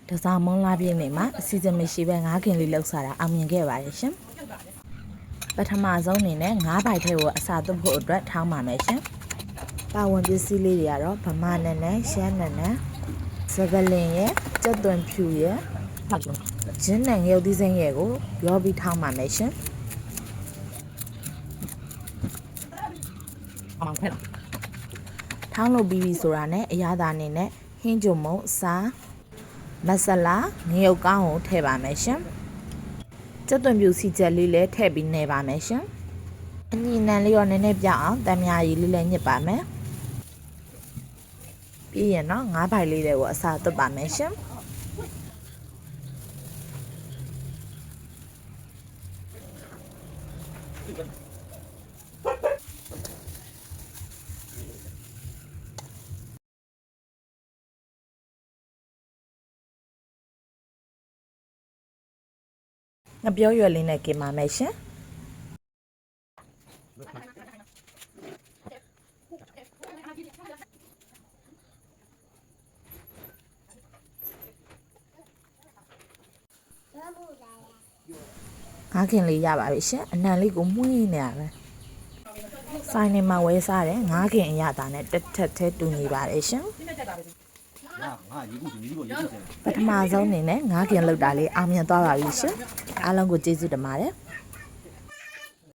တစားမုံလာပြည့်နေမှာအစီအစဉ်မရှိပဲငါးခင်လေးလောက်စားတာအောင်မြင်ခဲ့ပါတယ်ရှင်ပထမဆုံးအနေနဲ့ငါးပိုက်ထဲကိုအစာသွတ်ဖို့အတွက်ထောင်းပါမယ်ရှင်ပါဝင်ပစ္စည်းလေးတွေကတော့ဗမာနန်းနဲ့ရှမ်းနန်းနဲ့စပလင်ရဲ့ကြက်သွန်ဖြူရဲ့ဂျင်းနဲ့ငရုတ်သီးစိမ်းရဲ့ကိုရောပြီးထောင်းပါမယ်ရှင်ထောင်းလို့ပြီးပြီဆိုတာနဲ့အရသာအနေနဲ့ဟင်းကြုံမုံအစားမဆလာငရုတ်ကောင်းကိုထည့်ပါမယ်ရှင်ကြက်သွန်ပြူစီချက်လေးလည်းထည့်ပြီးနေပါမယ်ရှင်အညီနံလေးရောနည်းနည်းပြအောင်တမ်းမြာရီလေးလည်းညစ်ပါမယ်ပြီးရင်တော့ငါးပိုက်လေးတွေကိုအစားသွတ်ပါမယ်ရှင်ငပြောရွယ်လေးနဲ့กินပါမယ်ရှင်ငါးခင်လေးရပါပြီရှင်အနံလေးကိုမှုန်းနေရပဲဆိုင်နေမှာဝဲစားတယ်ငါးခင်အရသာနဲ့တက်ထက်သေးတူညီပါတယ်ရှင်ပထမဆုံးအနေနဲ့ငါးခင်လောက်တာလေးအောင်မြင်သွားပါပြီရှင်အားလုံးကိုကျေးဇူးတင်ပါတယ်